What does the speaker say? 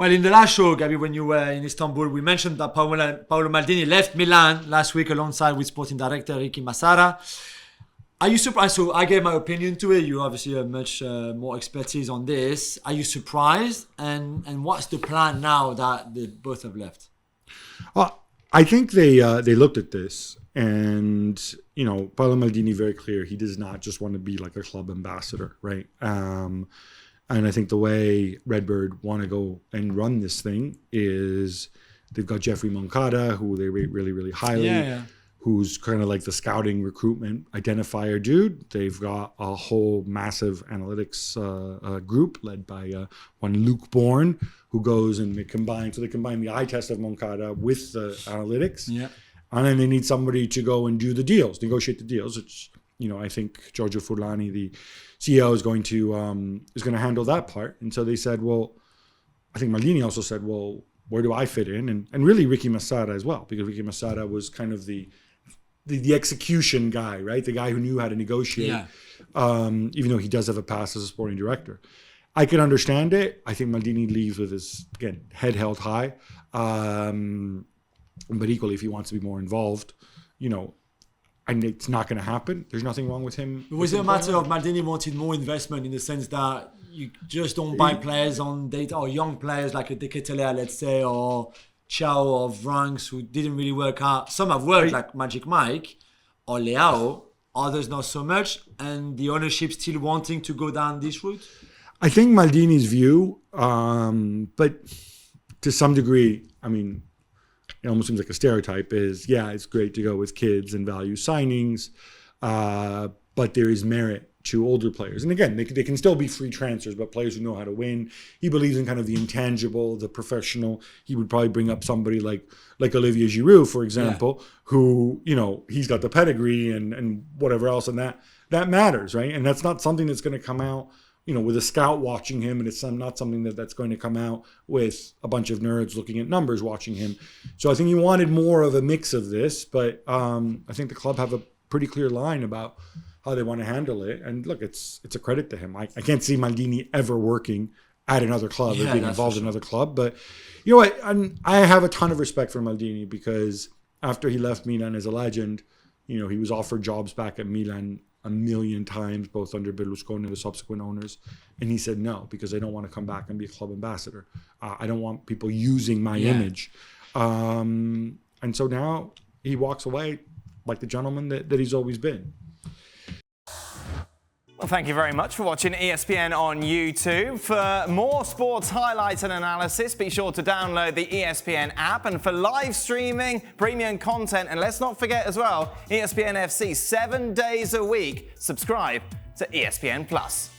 Well, in the last show, Gabi, when you were in Istanbul, we mentioned that Paolo Maldini left Milan last week alongside with sporting director Ricky Massara. Are you surprised? So I gave my opinion to it. You obviously have much more expertise on this. Are you surprised? And what's the plan now that they both have left? I think they looked at this and, Paolo Maldini, very clear, he does not just want to be like a club ambassador, right? And I think the way Redbird want to go and run this thing is they've got Jeffrey Moncada, who they rate really, really highly, who's kind of like the scouting recruitment identifier dude. They've got a whole massive analytics group led by one Luke Bourne, who goes and they combine the eye test of Moncada with the analytics. Yeah. And then they need somebody to go and do the deals, negotiate the deals. It's, I think Giorgio Furlani, the CEO, is going to handle that part. And so they said, well, I think Maldini also said, well, where do I fit in? And really Ricky Massara as well, because Ricky Massara was kind of the execution guy, right? The guy who knew how to negotiate, even though he does have a past as a sporting director. I can understand it. I think Maldini leaves with his, again, head held high. But equally, if he wants to be more involved, and it's not going to happen. There's nothing wrong with him. Was it a matter of Maldini wanted more investment in the sense that you just don't buy players on data, or young players like a De Ketelaere, let's say, or Chao or Vranks, who didn't really work out. Some have worked, like Magic Mike or Leao. Others not so much. And the ownership still wanting to go down this route? I think Maldini's view, but to some degree, it almost seems like a stereotype, is, it's great to go with kids and value signings, but there is merit to older players. And again, they can still be free transfers, but players who know how to win. He believes in kind of the intangible, the professional. He would probably bring up somebody like Olivier Giroud, for example, who, he's got the pedigree and whatever else, and that matters, right? And that's not something that's going to come out with a scout watching him, and it's not something that's going to come out with a bunch of nerds looking at numbers watching him. So I think he wanted more of a mix of this, but I think the club have a pretty clear line about how they want to handle it. And look, it's a credit to him. I can't see Maldini ever working at another club or being involved in another club. But you know what? I have a ton of respect for Maldini, because after he left Milan as a legend, he was offered jobs back at Milan a million times, both under Berlusconi and the subsequent owners. And he said no, because I don't want to come back and be a club ambassador. I don't want people using my image. And so now he walks away like the gentleman that he's always been. Well, thank you very much for watching ESPN on YouTube. For more sports highlights and analysis, be sure to download the ESPN app. And for live streaming, premium content, and let's not forget as well, ESPN FC 7 days a week. Subscribe to ESPN Plus.